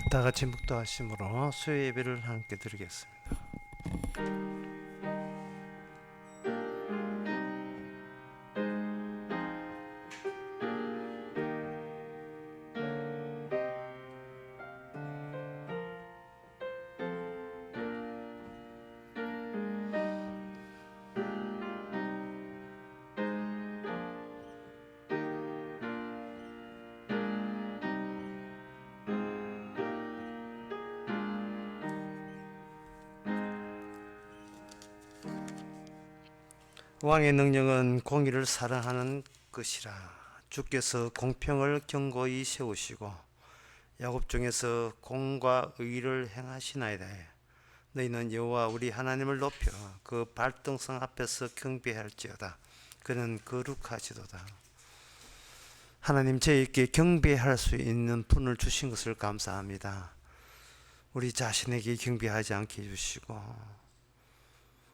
다 같이 묵도하심으로 수요 예배를 함께 드리겠습니다. 왕의 능력은 공의를 사랑하는 것이라. 주께서 공평을 견고히 세우시고 야곱 중에서 공과 의를 행하시나이다. 너희는 여호와 우리 하나님을 높여 그 발등성 앞에서 경배할지어다. 그는 거룩하시도다. 하나님, 저희에게 경배할 수 있는 분을 주신 것을 감사합니다. 우리 자신에게 경배하지 않게 해주시고,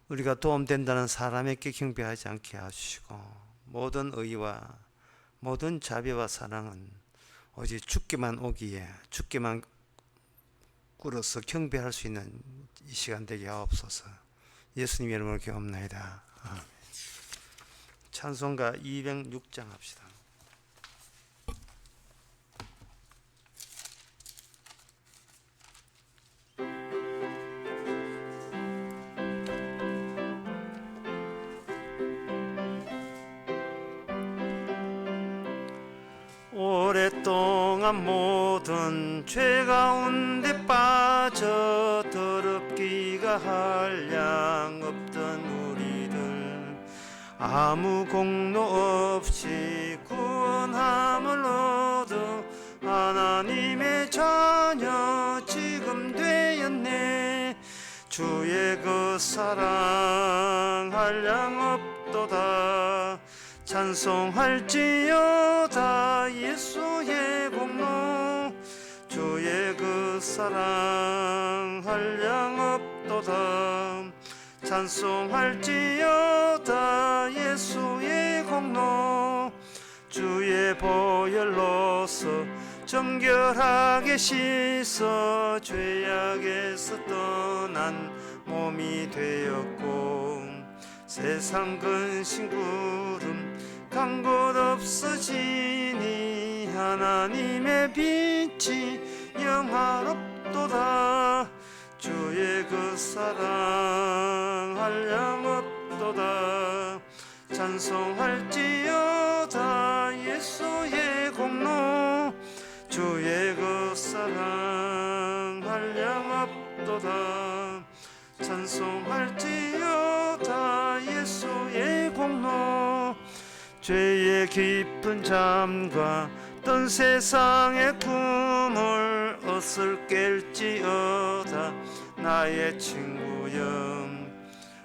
우리가 도움된다는 사람에게 경배하지 않게 하시고, 모든 의와 모든 자비와 사랑은 오직 주께만 오기에 주께만 꿇어서 경배할 수 있는 이 시간 되게 하옵소서. 예수님 이름으로 기도합나이다. 아멘. 찬송가 206장 합시다. 오랫동안 모든 죄 가운데 빠져 더럽기가 한량 없던 우리를 아무 공로 없이 구원함을 얻어 하나님의 자녀 지금 되었네. 주의 그 사랑 한량 없도다. 찬송할지어다 예수의 공로. 주의 그 사랑 한량 없도다. 찬송할지어다 예수의 공로. 주의 보혈로서 정결하게 씻어 죄악에서 떠난 몸이 되었고, 세상 근심 구름 간 곳 없어지니 하나님의 빛이 영화롭도다. 주의 그 사랑 한량 없도다. 찬송할지어다 예수의 공로. 주의 그 사랑 한량 없도다. 찬송할지어다 예수의 공로. 죄의 깊은 잠과 떤 세상의 꿈을 어슬 깰지어다. 나의 친구여,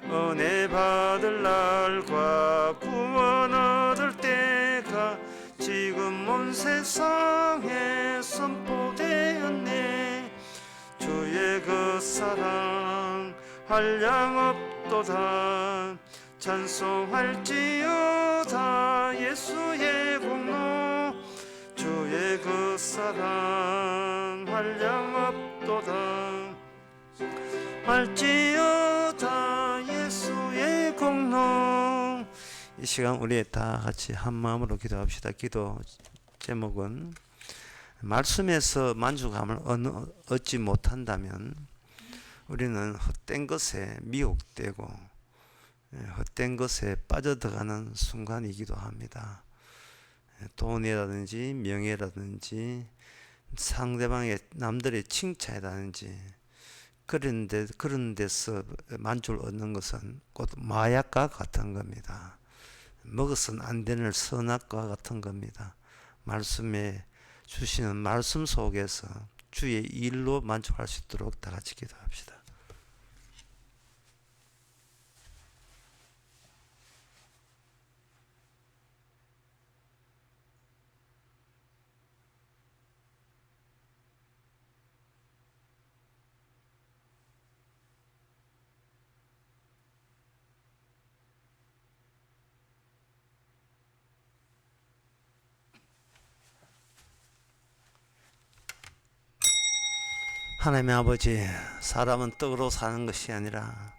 은혜 받을 날과 구원 얻을 때가 지금 온 세상에 선포되었네. 주의 그 사랑 한량 없도다. 찬송할지어다 예수의 공로. 주의 그 사랑 한량 없도다. 할지어다 예수의 공로. 이 시간 우리 다 같이 한 마음으로 기도합시다. 기도 제목은 말씀에서 만족함을 얻지 못한다면 우리는 헛된 것에 미혹되고 헛된 것에 빠져들어가는 순간이기도 합니다. 돈이라든지 명예라든지 상대방의 남들의 칭찬이라든지 그런 데서 만족을 얻는 것은 곧 마약과 같은 겁니다. 먹어서는 안 되는 선악과 같은 겁니다. 말씀에 주시는 말씀 속에서 주의 일로 만족할 수 있도록 다 같이 기도합시다. 하나님의 아버지, 사람은 떡으로 사는 것이 아니라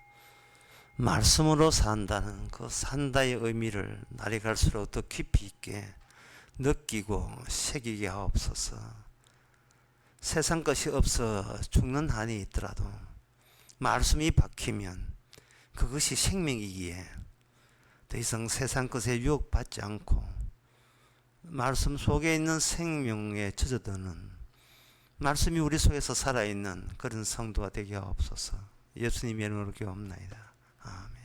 말씀으로 산다는 그 산다의 의미를 날이 갈수록 더 깊이 있게 느끼고 새기게 하옵소서. 세상 것이 없어 죽는 한이 있더라도 말씀이 박히면 그것이 생명이기에 더 이상 세상 것에 유혹받지 않고 말씀 속에 있는 생명에 젖어드는, 말씀이 우리 속에서 살아있는 그런 성도가 되게 하옵소서. 예수님의 이름으로 기도합나이다. 아멘.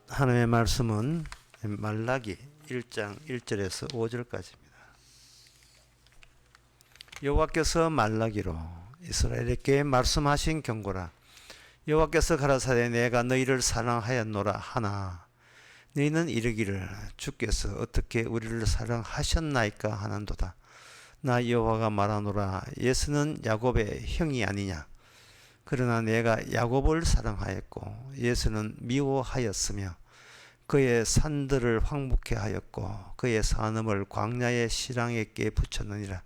하나님의 말씀은 말라기 1장 1절에서 5절까지입니다. 여호와께서 말라기로 이스라엘에게 말씀하신 경고라. 여호와께서 가라사대 내가 너희를 사랑하였노라 하나 너희는 이르기를 주께서 어떻게 우리를 사랑하셨나이까 하는도다. 나 여호와가 말하노라 예수는 야곱의 형이 아니냐. 그러나 내가 야곱을 사랑하였고 예수는 미워하였으며 그의 산들을 황폐케 하였고 그의 산음을 광야의 실랑에게 붙였느니라.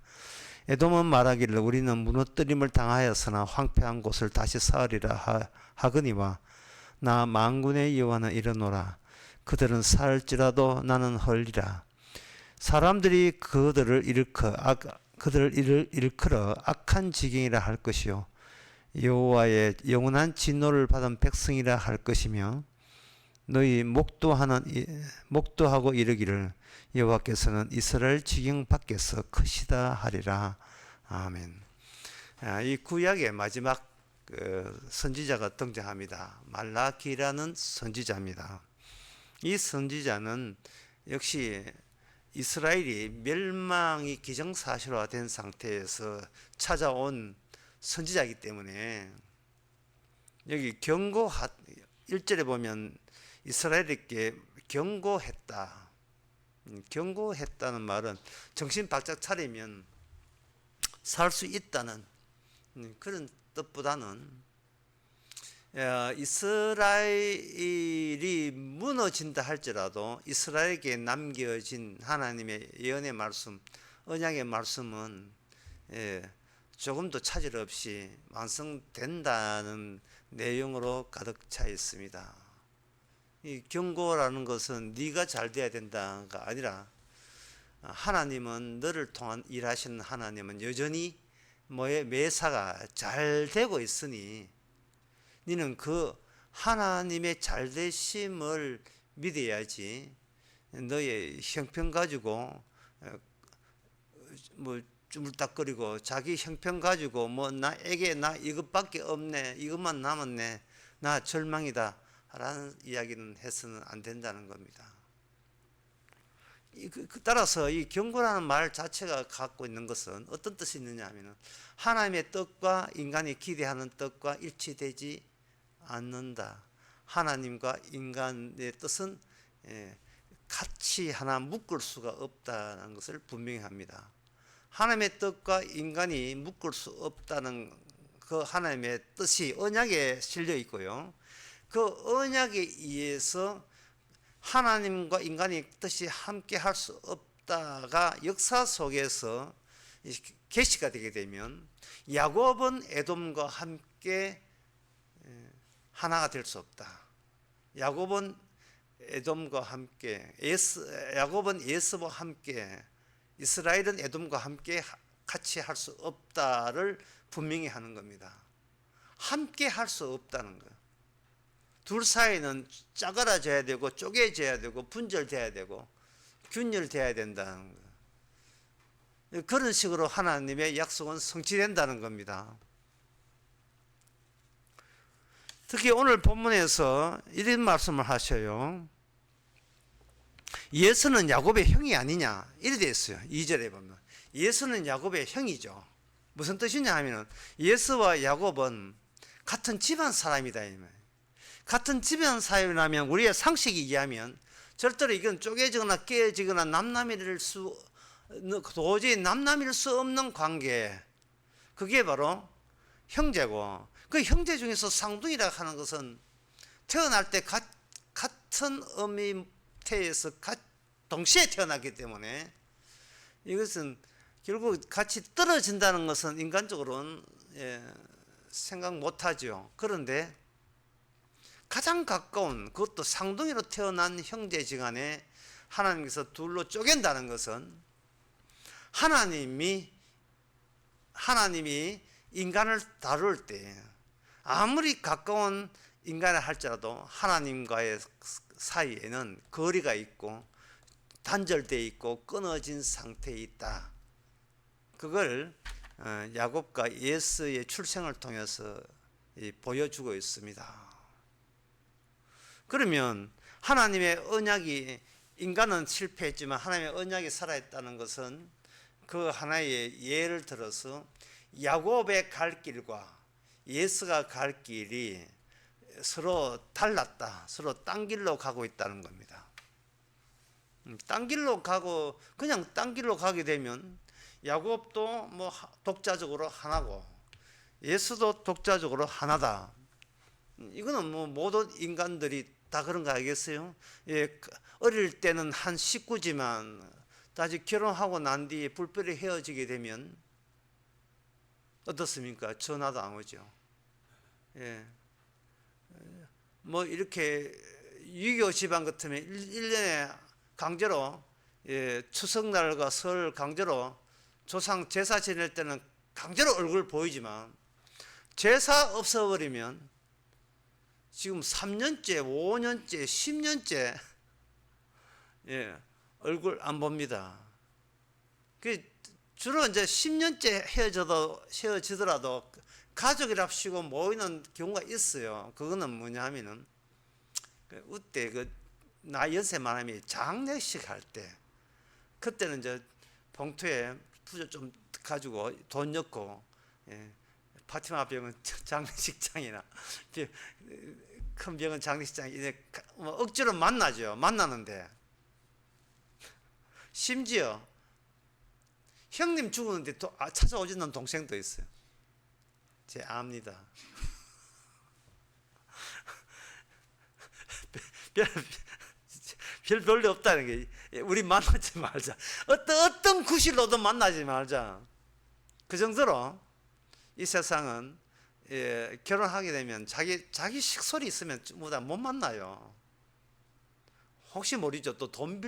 에돔은 말하기를 우리는 무너뜨림을 당하였으나 황폐한 곳을 다시 쌓으리라 하거니와 나 만군의 여호와는 이르노라. 그들은 살지라도 나는 헐리라. 사람들이 그들을 일컬어 악한 지경이라 할 것이요 여호와의 영원한 진노를 받은 백성이라 할 것이며 너희 목도하고 이르기를 여호와께서는 이스라엘 지경 밖에서 크시다 하리라. 아멘. 이 구약의 마지막 선지자가 등장합니다. 말라기라는 선지자입니다. 이 선지자는 역시 이스라엘이 멸망이 기정사실화된 상태에서 찾아온 선지자이기 때문에 여기 1절에 보면 이스라엘에게 경고했다. 경고했다는 말은 정신 바짝 차리면 살 수 있다는 그런 뜻보다는 이스라엘이 무너진다 할지라도 이스라엘에게 남겨진 하나님의 예언의 말씀, 언약의 말씀은 조금도 차질 없이 완성된다는 내용으로 가득 차 있습니다. 이 경고라는 것은 네가 잘 돼야 된다가 아니라 하나님은 너를 통한 일하시는 하나님은 여전히 매사가 잘 되고 있으니 너는 그 하나님의 잘 되심을 믿어야지 너의 형편 가지고 뭐 쭈물딱거리고 자기 형편 가지고 뭐 나에게 나 이것밖에 없네, 이것만 남았네, 나 절망이다 라는 이야기는 해서는 안 된다는 겁니다. 따라서 이 경고라는 말 자체가 갖고 있는 것은 어떤 뜻이 있느냐 하면 하나님의 뜻과 인간이 기대하는 뜻과 일치되지 않는다. 하나님과 인간의 뜻은 같이 하나 묶을 수가 없다는 것을 분명히 합니다. 하나님의 뜻과 인간이 묶을 수 없다는 그 하나님의 뜻이 언약에 실려 있고요. 그 언약에 의해서 하나님과 인간의 뜻이 함께 할 수 없다가 역사 속에서 계시가 되게 되면 야곱은 에돔과 함께 하나가 될 수 없다. 야곱은 에돔과 함께, 야곱은 에서와 함께, 이스라엘은 에돔과 함께 같이 할 수 없다를 분명히 하는 겁니다. 함께 할 수 없다는 거예요. 둘 사이는 짜그라져야 되고 쪼개져야 되고 분절돼야 되고 균열돼야 된다는 거예요. 그런 식으로 하나님의 약속은 성취된다는 겁니다. 특히 오늘 본문에서 이런 말씀을 하셔요. 예수는 야곱의 형이 아니냐 이래 되어 있어요. 2절에 보면 예수는 야곱의 형이죠. 무슨 뜻이냐 하면 예수와 야곱은 같은 집안 사람이다. 같은 집안 사람이라면 우리의 상식에 의하면 절대로 이건 쪼개지거나 깨지거나 도저히 남남일 수 없는 관계, 그게 바로 형제고, 그 형제 중에서 쌍둥이라 하는 것은 태어날 때 같은 어미 태에서 동시에 태어났기 때문에 이것은 결국 같이 떨어진다는 것은 인간적으로는 생각 못하죠. 그런데 가장 가까운, 그것도 쌍둥이로 태어난 형제지간에 하나님께서 둘로 쪼갠다는 것은 하나님이 인간을 다룰 때 아무리 가까운 인간을 할지라도 하나님과의 사이에는 거리가 있고 단절되어 있고 끊어진 상태에 있다. 그걸 야곱과 예수의 출생을 통해서 보여주고 있습니다. 그러면 하나님의 언약이, 인간은 실패했지만 하나님의 언약이 살아있다는 것은 그 하나의 예를 들어서 야곱의 갈 길과 예수가 갈 길이 서로 달랐다. 서로 딴 길로 가고 있다는 겁니다. 딴 길로 가고, 그냥 딴 길로 가게 되면 야곱도 뭐 독자적으로 하나고 예수도 독자적으로 하나다. 이거는 뭐 모든 인간들이 다 그런 거 알겠어요? 어릴 때는 한 식구지만 다시 결혼하고 난 뒤에 불편히 헤어지게 되면 어떻습니까? 전화도 안 오죠. 뭐 이렇게 유교 집안 같으면 1년에 강제로 추석날과 설 강제로 조상 제사 지낼 때는 강제로 얼굴 보이지만 제사 없어버리면 지금 3년째, 5년째, 10년째 얼굴 안 봅니다. 주로 이제 10년째 헤어지더라도 가족이랍시고 모이는 경우가 있어요. 그거는 뭐냐 하면은 그때 나이 연세 많으면 장례식 할 때, 그때는 이제 봉투에 부저 좀 가지고 돈 넣고, 파티마 병은 장례식장이나 큰 병은 장례식장, 이제 뭐 억지로 만나죠. 만나는데 심지어 형님 죽었는데 찾아오지는 동생도 있어요. 제 압니다. 별 별로 없다는 게, 우리 만나지 말자. 어떤 구실로도 만나지 말자. 그 정도로 이 세상은 결혼하게 되면 자기 식솔이 있으면 못 만나요. 혹시 모르죠. 또 돈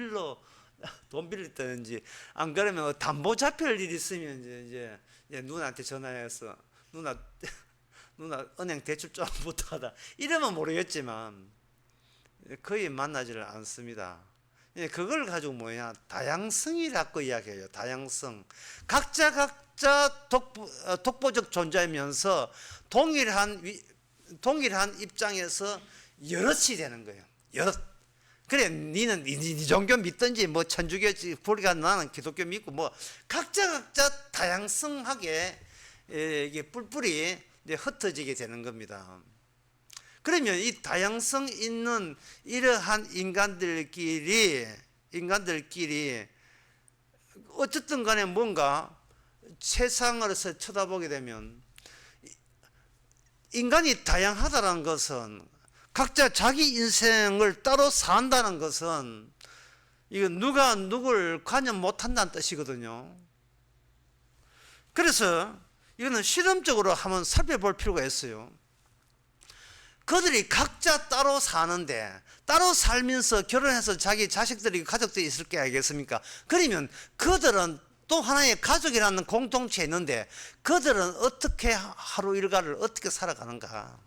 빌렸다든지, 안 그러면 담보 잡힐 일 있으면 이제 누나한테 전화해서 누나 은행 대출 좀 부탁하다 이러면 모르겠지만 거의 만나지를 않습니다. 그걸 가지고 뭐냐, 다양성이라고 이야기해요. 다양성. 각자 독보적 존재이면서 동일한 입장에서 여럿이 되는 거예요. 여럿. 그래, 니는 네 종교 믿든지 뭐 천주교, 불교, 나는 기독교 믿고 뭐 각자 다양성하게 이게 뿔뿔이 흩어지게 되는 겁니다. 그러면 이 다양성 있는 이러한 인간들끼리 어쨌든 간에 뭔가 세상으로서 쳐다보게 되면 인간이 다양하다는 것은, 각자 자기 인생을 따로 산다는 것은 이거 누가 누굴 관여 못한다는 뜻이거든요. 그래서 이거는 실험적으로 한번 살펴볼 필요가 있어요. 그들이 각자 따로 사는데, 따로 살면서 결혼해서 자기 자식들이 가족들이 있을 게 아니겠습니까? 그러면 그들은 또 하나의 가족이라는 공동체에 있는데 그들은 어떻게 하루 일과를 어떻게 살아가는가?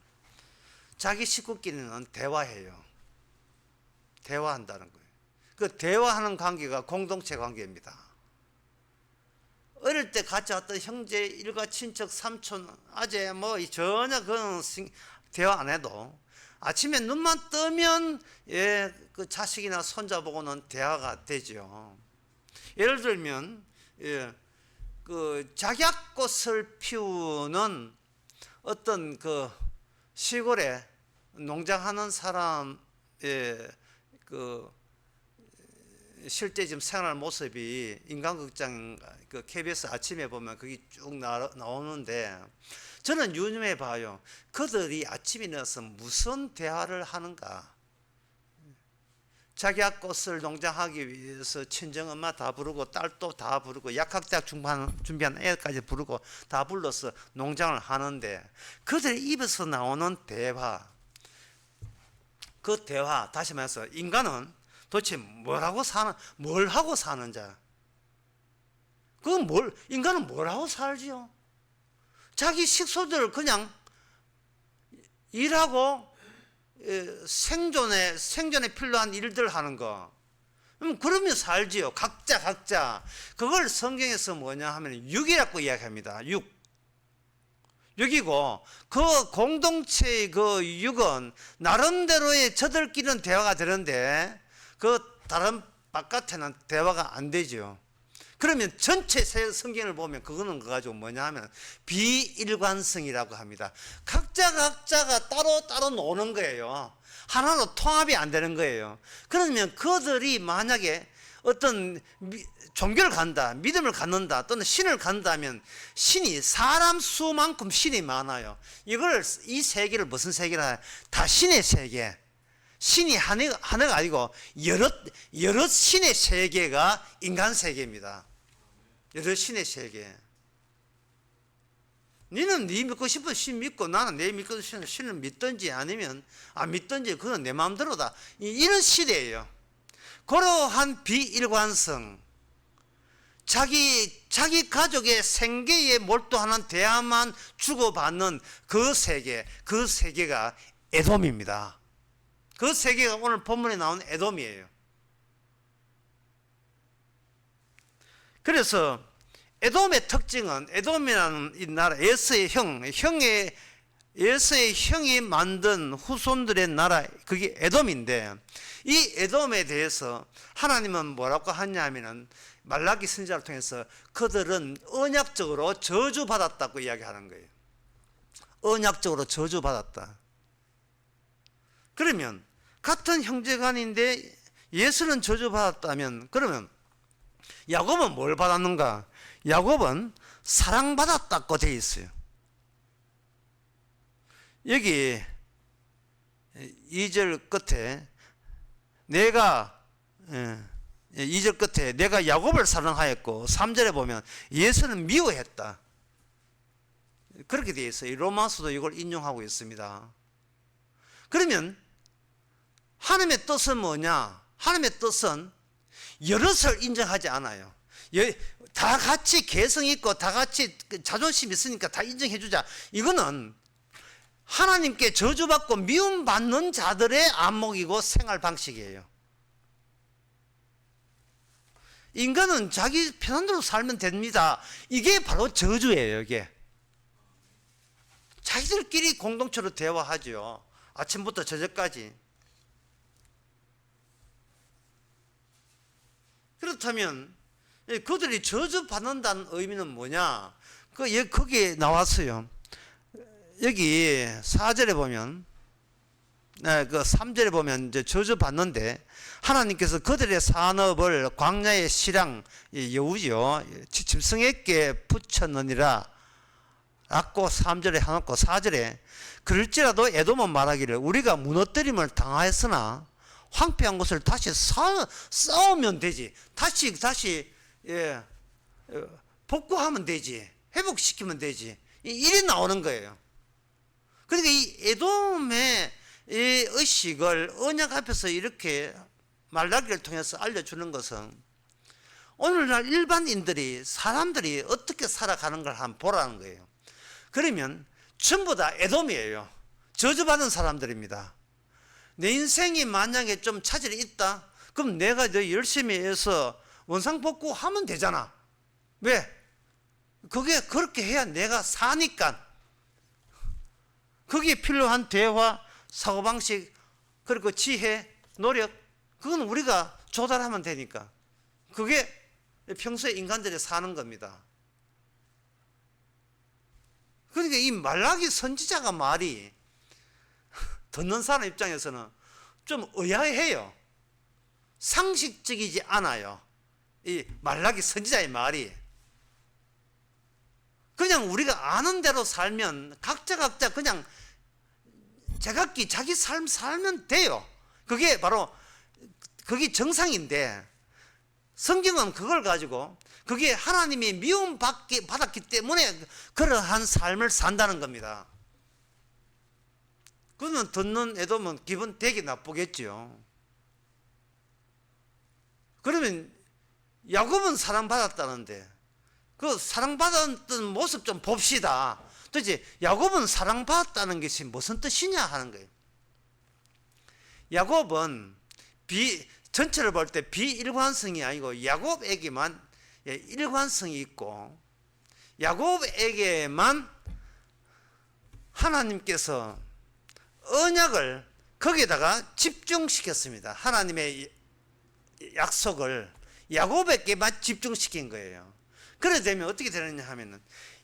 자기 식구끼리는 대화해요. 대화한다는 거예요. 그 대화하는 관계가 공동체 관계입니다. 어릴 때 같이 왔던 형제, 일가, 친척, 삼촌, 아재 뭐 전혀 그런 대화 안 해도 아침에 눈만 뜨면 그 자식이나 손자 보고는 대화가 되죠. 예를 들면 그 작약꽃을 피우는 어떤 그 시골에 농장하는 사람의 그 실제 지금 생활 모습이 인간극장 그 KBS 아침에 보면 그게 쭉 나오는데 저는 요즘에 봐요. 그들이 아침에 일어나서 무슨 대화를 하는가. 자기가 꽃을 농장하기 위해서 친정엄마 다 부르고 딸도 다 부르고 약학대학 준비한 애까지 부르고 다 불러서 농장을 하는데 그들 입에서 나오는 대화, 그 대화, 다시 말해서 인간은 도대체 뭘 하고 사는 자? 인간은 뭘 하고 살지요? 자기 식소들 그냥 일하고 생존에 필요한 일들 하는 거. 그러면 살지요. 각자. 그걸 성경에서 뭐냐 하면 육이라고 이야기합니다. 육이고 그 공동체의 그 육은 나름대로의 저들끼리는 대화가 되는데 그 다른 바깥에는 대화가 안 되죠. 그러면 전체 성경을 보면 그거는 그거 가지고 뭐냐 하면 비일관성이라고 합니다. 각자가 따로 노는 거예요. 하나로 통합이 안 되는 거예요. 그러면 그들이 만약에 어떤 종교를 간다, 믿음을 갖는다, 또는 신을 간다면 신이 사람 수만큼 신이 많아요. 이 세계를 무슨 세계라? 다 신의 세계. 신이 하나가 아니고 여러 신의 세계가 인간 세계입니다. 여러 신의 세계. 너는 네 믿고 싶은 신 믿고 나는 내 믿고 싶은 신을 믿든지 아니면 안 믿든지 그건 내 마음대로다. 이런 시대예요. 그러한 비일관성, 자기 가족의 생계에 몰두하는 대화만 주고받는 그 세계가 에돔입니다. 그 세계가 오늘 본문에 나온 에돔이에요. 그래서 에돔의 특징은 에돔이라는 이 나라 에서의 형이 만든 후손들의 나라 그게 에돔인데 이 에돔에 대해서 하나님은 뭐라고 하냐면은 말라기 선지자를 통해서 그들은 언약적으로 저주받았다고 이야기하는 거예요. 언약적으로 저주받았다. 그러면 같은 형제간인데 예수는 저주받았다면 그러면 야곱은 뭘 받았는가? 야곱은 사랑받았다고 되어 있어요. 여기 2절 끝에 내가 2절 끝에 내가 야곱을 사랑하였고 3절에 보면 예수는 미워했다. 그렇게 되어 있어요. 로마서도 이걸 인용하고 있습니다. 그러면 하나님의 뜻은 뭐냐? 하나님의 뜻은 여럿을 인정하지 않아요. 다 같이 개성 있고 다 같이 자존심 있으니까 다 인정해 주자. 이거는 하나님께 저주받고 미움받는 자들의 안목이고 생활 방식이에요. 인간은 자기 편한 대로 살면 됩니다. 이게 바로 저주예요. 이게 자기들끼리 공동체로 대화하죠. 아침부터 저녁까지. 그렇다면 그들이 저주받는다는 의미는 뭐냐? 거기에 나왔어요. 여기 4절에 보면, 그 3절에 보면 이제 저주받는데 하나님께서 그들의 산업을 광야의 시랑 여우죠. 짐승에게 붙였느니라 라고 3절에 해놓고 4절에 그럴지라도 에돔은 말하기를 우리가 무너뜨림을 당하였으나 황폐한 것을 다시 싸우면 되지. 다시 복구하면 되지. 회복시키면 되지. 일이 나오는 거예요. 그러니까 이 에돔의 이 의식을 언약 앞에서 이렇게 말라기를 통해서 알려주는 것은 오늘날 일반인들이 사람들이 어떻게 살아가는 걸 한번 보라는 거예요. 그러면 전부 다 에돔이에요. 저주받은 사람들입니다. 내 인생이 만약에 좀 차질이 있다? 그럼 내가 열심히 해서 원상복구하면 되잖아. 왜? 그게 그렇게 해야 내가 사니까. 거기에 필요한 대화, 사고방식, 그리고 지혜, 노력, 그건 우리가 조달하면 되니까. 그게 평소에 인간들이 사는 겁니다. 그러니까 이 말라기 선지자가 말이 듣는 사람 입장에서는 좀 의아해요. 상식적이지 않아요. 이 말라기 선지자의 말이. 그냥 우리가 아는 대로 살면 각자 그냥 제각기 자기 삶 살면 돼요. 그게 바로 그게 정상인데, 성경은 그걸 가지고 그게 하나님이 미움 받았기 때문에 그러한 삶을 산다는 겁니다. 그는 듣는 애도면 기분 되게 나쁘겠죠. 그러면 야곱은 사랑받았다는데 그 사랑받았던 모습 좀 봅시다. 도대체 야곱은 사랑받았다는 것이 무슨 뜻이냐 하는 거예요. 야곱은 전체를 볼 때 비일관성이 아니고 야곱에게만 일관성이 있고, 야곱에게만 하나님께서 언약을 거기에다가 집중시켰습니다. 하나님의 약속을 야곱에게만 집중시킨 거예요. 그래 되면 어떻게 되느냐 하면은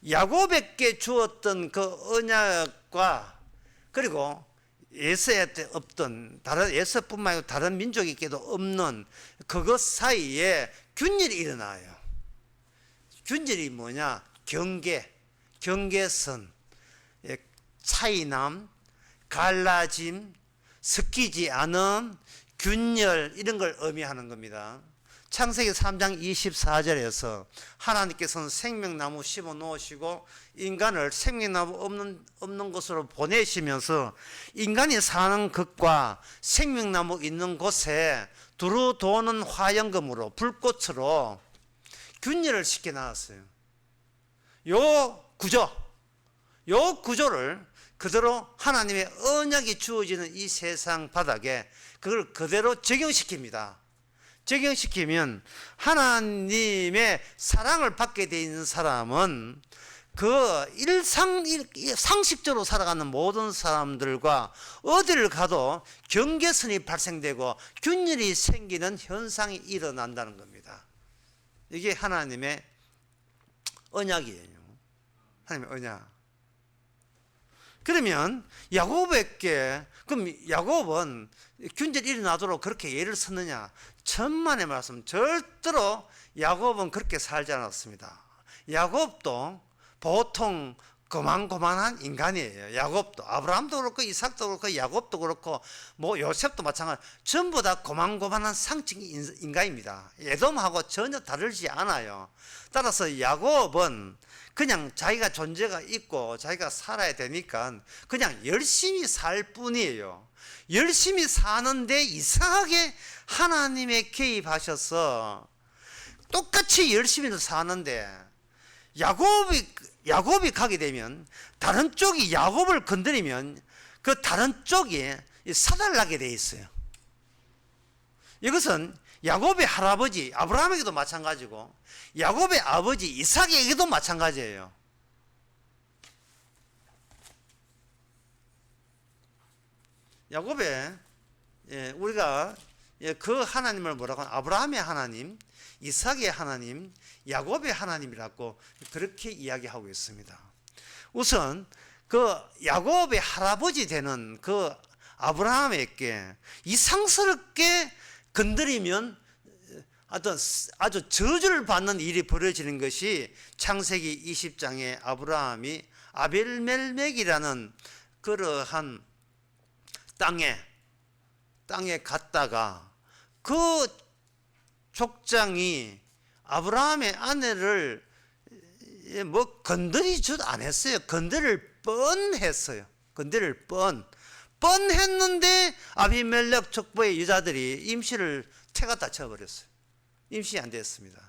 야곱에게 주었던 그 언약과, 그리고 에서한테 없던, 다른 에서뿐만 아니고 다른 민족에게도 없는 그것 사이에 균열이 일어나요. 균열이 뭐냐? 경계선, 차이남, 갈라짐, 섞이지 않은 균열, 이런 걸 의미하는 겁니다. 창세기 3장 24절에서 하나님께서는 생명나무 심어 놓으시고 인간을 생명나무 없는 곳으로 보내시면서 인간이 사는 것과 생명나무 있는 곳에 두루 도는 화영금으로, 불꽃으로 균열을 시켜 놨어요. 요 구조를 그대로 하나님의 언약이 주어지는 이 세상 바닥에 그걸 그대로 적용시킵니다. 적용시키면 하나님의 사랑을 받게 되어 있는 사람은 그 상식적으로 살아가는 모든 사람들과 어디를 가도 경계선이 발생되고 균열이 생기는 현상이 일어난다는 겁니다. 이게 하나님의 언약이에요. 하나님의 언약. 그러면 그럼 야곱은 균열이 일어나도록 그렇게 예를 썼느냐? 천만의 말씀, 절대로 야곱은 그렇게 살지 않았습니다. 야곱도 보통 고만고만한 인간이에요. 야곱도, 아브라함도 그렇고 이삭도 그렇고 야곱도 그렇고 뭐 요셉도 마찬가지, 전부 다 고만고만한 상층 인간입니다. 에돔하고 전혀 다르지 않아요. 따라서 야곱은 그냥 자기가 존재가 있고 자기가 살아야 되니까 그냥 열심히 살 뿐이에요. 열심히 사는데 이상하게 하나님의 개입하셔서 똑같이 열심히 사는데 야곱이 가게 되면, 다른 쪽이 야곱을 건드리면 그 다른 쪽이 사달나게 돼 있어요. 이것은 야곱의 할아버지 아브라함에게도 마찬가지고 야곱의 아버지 이삭에게도 마찬가지예요. 야곱의 우리가 그 하나님을 뭐라고 하나? 아브라함의 하나님, 이삭의 하나님, 야곱의 하나님이라고 그렇게 이야기하고 있습니다. 우선 그 야곱의 할아버지 되는 그 아브라함에게 이상스럽게 건드리면 아주 저주를 받는 일이 벌어지는 것이 창세기 20장에 아브라함이 아벨멜렉이라는 그러한 땅에 갔다가 그 족장이 아브라함의 아내를 뭐 건드리지도 않았어요. 건드릴 뻔했어요. 건드릴 뻔했는데 아비멜렉 족보의 여자들이 임시를 태가 다 쳐버렸어요. 임신이 안 됐습니다.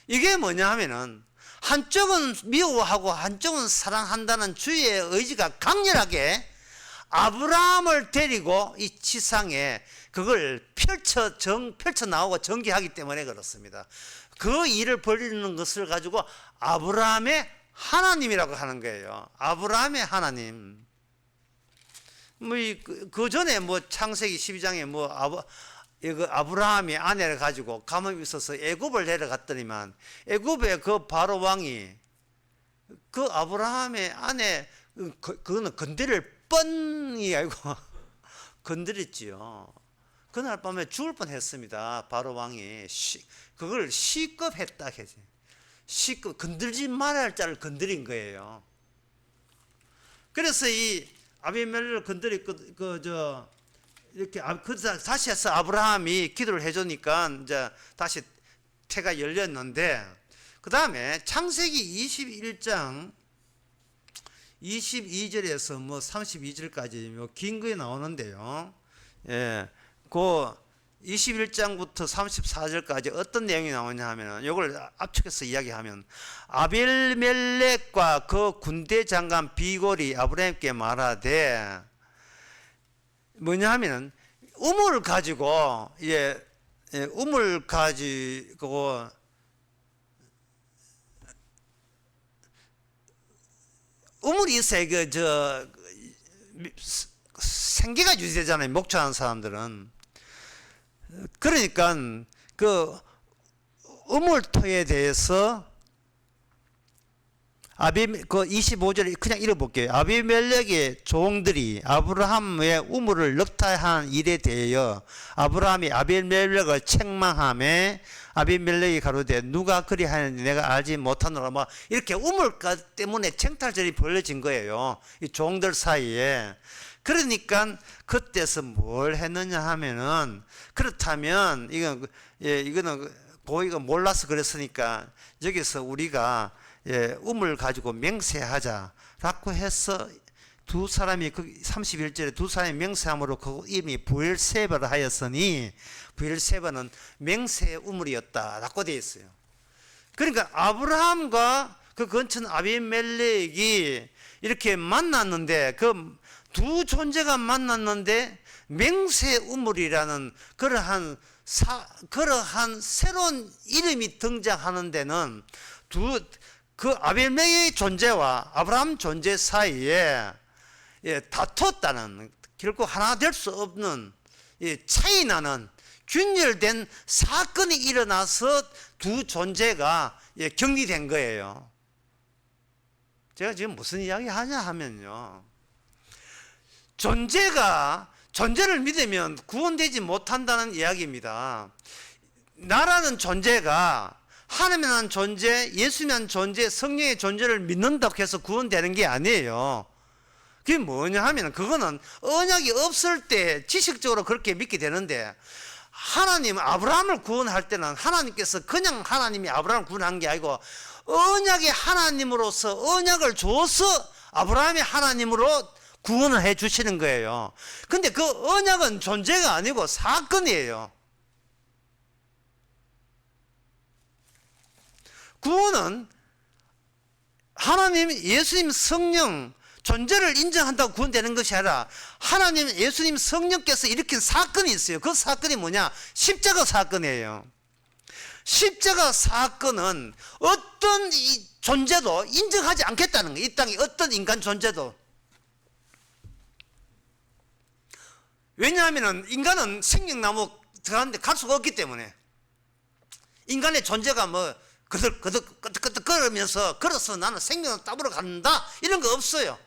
이게 뭐냐 하면은 한쪽은 미워하고 한쪽은 사랑한다는 주의 의지가 강렬하게 아브라함을 데리고 이 지상에 그걸 펼쳐 나오고 전개하기 때문에 그렇습니다. 그 일을 벌이는 것을 가지고 아브라함의 하나님이라고 하는 거예요. 아브라함의 하나님. 그 전에 창세기 12장에 아브라함이 아내를 가지고 가뭄이 있어서 애굽을 내려갔더니만 애굽의 그 바로 왕이 그 아브라함의 아내 그거는 건드릴 뻔이 아니고 건드렸지요. 그날 밤에 죽을 뻔했습니다. 바로 왕이 그걸 시급했다 해지. 시급 건들지 말아야 할 자를 건드린 거예요. 그래서 이 아비멜렉을 건드리 이렇게 다시 해서 아브라함이 기도를 해주니까 이제 다시 태가 열렸는데, 그 다음에 창세기 21장 22절에서 뭐 32절까지 뭐 긴 거에 나오는데요. 예, 그 21장부터 34절까지 어떤 내용이 나오냐 하면은, 이걸 압축해서 이야기하면, 아벨멜렉과 그 군대 장관 비골이 아브라함께 말하되, 뭐냐 하면은, 우물을 가지고, 우물 가지고, 우물이 있어야 생계가 유지되잖아요. 목초하는 사람들은. 그러니까 그 우물터에 대해서 그 25절에 그냥 읽어볼게요. 아비멜렉의 종들이 아브라함의 우물을 넣다한 일에 대하여 아브라함이 아비멜렉을 책망하며, 아비멜렉이 가로되 누가 그리하는지 내가 알지 못하노라. 뭐 이렇게 우물가 때문에 챙탈절이 벌어진 거예요, 이 종들 사이에. 그러니까 그때서 뭘 했느냐 하면은, 그렇다면 이거는 고의가 몰라서 그랬으니까 여기서 우리가 우물 가지고 맹세하자라고 해서 두 사람이 그 31절에 두 사람이 맹세함으로 그 이름이 브엘세바를 하였으니, 브엘세바는 맹세의 우물이었다라고 되어 있어요. 그러니까 아브라함과 그 근처 아비멜렉이 이렇게 만났는데, 그 두 존재가 만났는데 맹세의 우물이라는 그러한 새로운 이름이 등장하는 데는 그 아벨멜렉의 존재와 아브라함 존재 사이에 다퉜다는, 결국 하나 될 수 없는 차이 나는 균열된 사건이 일어나서 두 존재가 격리된 거예요. 제가 지금 무슨 이야기 하냐 하면요, 존재를 믿으면 구원되지 못한다는 이야기입니다. 나라는 존재가 하나님이라는 존재, 예수님이라는 존재, 성령의 존재를 믿는다고 해서 구원되는 게 아니에요. 그게 뭐냐 하면, 그거는 언약이 없을 때 지식적으로 그렇게 믿게 되는데, 하나님 아브라함을 구원할 때는 하나님께서 그냥 하나님이 아브라함을 구원한 게 아니고 언약의 하나님으로서 언약을 줘서 아브라함이 하나님으로 구원을 해 주시는 거예요. 근데 그 언약은 존재가 아니고 사건이에요. 구원은 하나님, 예수님, 성령 존재를 인정한다고 구원되는 것이 아니라, 하나님, 예수님, 성령께서 일으킨 사건이 있어요. 그 사건이 뭐냐? 십자가 사건이에요. 십자가 사건은 어떤 존재도 인정하지 않겠다는 거예요. 이 땅에 어떤 인간 존재도. 왜냐하면 인간은 생명나무 들어가는데 갈 수가 없기 때문에, 인간의 존재가 뭐 거득거득 걸으면서 걸어서 나는 생명을 따보러 간다 이런 거 없어요.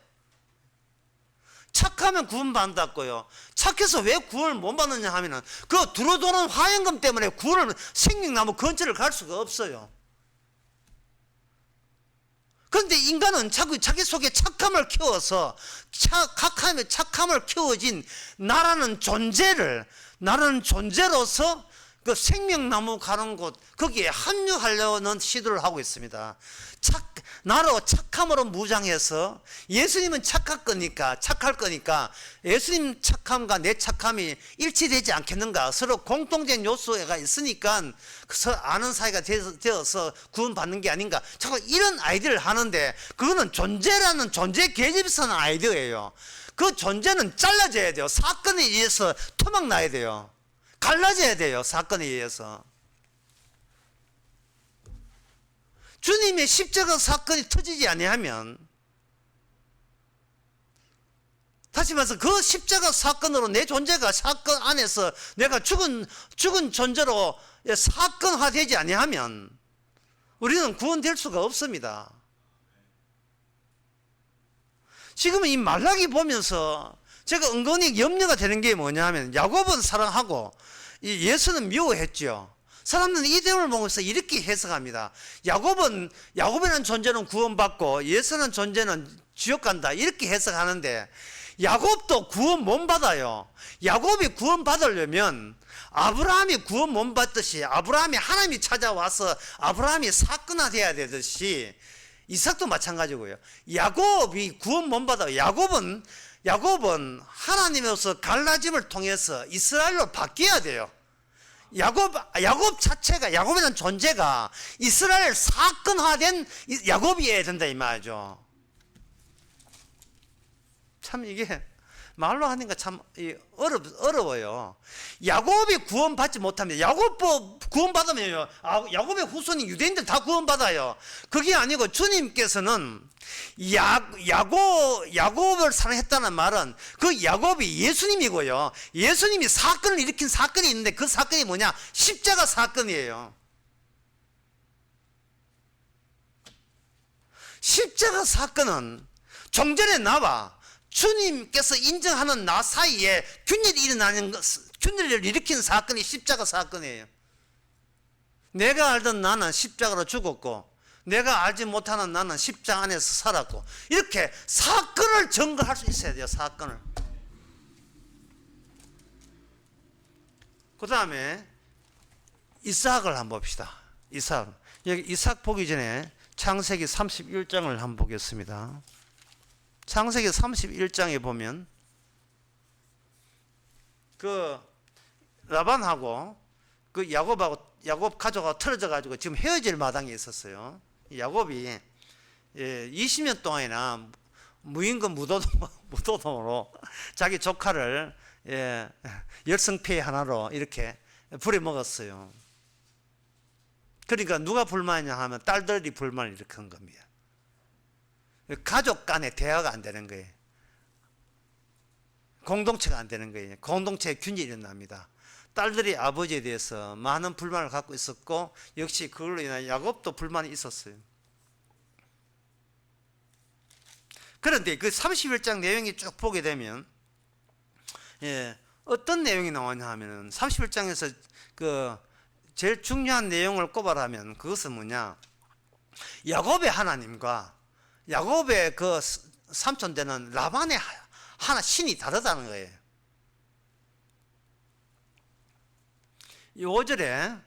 착하면 구원받았고요. 착해서 왜 구원을 못 받느냐 하면은 그 두루도는 화염금 때문에 구원을, 생명나무 근처를 갈 수가 없어요. 그런데 인간은 자기 속에 착함을 키워서 착함을 키워진 나라는 존재로서 그 생명나무 가는 곳, 거기에 합류하려는 시도를 하고 있습니다. 나로 착함으로 무장해서, 예수님은 착할 거니까 예수님 착함과 내 착함이 일치되지 않겠는가, 서로 공통된 요소가 있으니까 아는 사이가 되어서 구원받는 게 아닌가, 자꾸 이런 아이디어를 하는데, 그거는 존재라는 존재 계집에서 난 아이디어예요. 그 존재는 잘라져야 돼요. 사건에 의해서 토막 나야 돼요. 갈라져야 돼요. 사건에 의해서. 주님의 십자가 사건이 터지지 아니하면, 다시 말해서 그 십자가 사건으로 내 존재가 사건 안에서 내가 죽은 존재로 사건화되지 아니하면 우리는 구원될 수가 없습니다. 지금 이 말라기 보면서 제가 은근히 염려가 되는 게 뭐냐 하면 야곱은 사랑하고 이 예수는 미워했죠. 사람들은 이 내용을 보면서 이렇게 해석합니다. 야곱이라는 존재는 구원받고 예수라는 존재는 지옥 간다, 이렇게 해석하는데, 야곱도 구원 못 받아요. 야곱이 구원 받으려면 아브라함이 구원 못 받듯이, 아브라함이 하나님이 찾아와서 아브라함이 사건화돼야 되듯이, 이삭도 마찬가지고요. 야곱이 구원 못 받아요. 야곱은 하나님으로서 갈라짐을 통해서 이스라엘로 바뀌어야 돼요. 야곱 자체가, 야곱이라는 존재가 이스라엘 사건화된 야곱이어야 된다 이 말이죠. 참 이게 말로 하니까 참 어려워요. 야곱이 구원받지 못합니다. 야곱 구원받으면요, 야곱의 후손인 유대인들 다 구원받아요. 그게 아니고 주님께서는 야곱을 사랑했다는 말은 그 야곱이 예수님이고요. 예수님이 사건을 일으킨 사건이 있는데 그 사건이 뭐냐? 십자가 사건이에요. 십자가 사건은 종전에 나와 주님께서 인정하는 나 사이에 균열을 일으킨 사건이 십자가 사건이에요. 내가 알던 나는 십자가로 죽었고, 내가 알지 못하는 나는 십자가 안에서 살았고, 이렇게 사건을 증거할 수 있어야 돼요. 사건을. 그 다음에 이삭을 한번 봅시다. 여기 이삭 보기 전에 창세기 31장을 한번 보겠습니다. 창세기 31장에 보면 그 라반하고 그 야곱 가족하고 틀어져 가지고 지금 헤어질 마당에 있었어요. 야곱이 20년 동안이나 무임금 무도동으로 자기 조카를 열성페이 하나로 이렇게 부려먹었어요. 그러니까 누가 불만이냐 하면 딸들이 불만을 일으킨 겁니다. 가족 간에 대화가 안 되는 거예요. 공동체가 안 되는 거예요. 공동체의 균열이 일어납니다. 딸들이 아버지에 대해서 많은 불만을 갖고 있었고, 역시 그걸로 인해 야곱도 불만이 있었어요. 그런데 그 31장 내용이 쭉 보게 되면 어떤 내용이 나오냐 하면은 31장에서 그 제일 중요한 내용을 꼽아라면 그것은 뭐냐? 야곱의 하나님과 야곱의 그 삼촌 되는 라반의 신이 다르다는 거예요. 이 5절에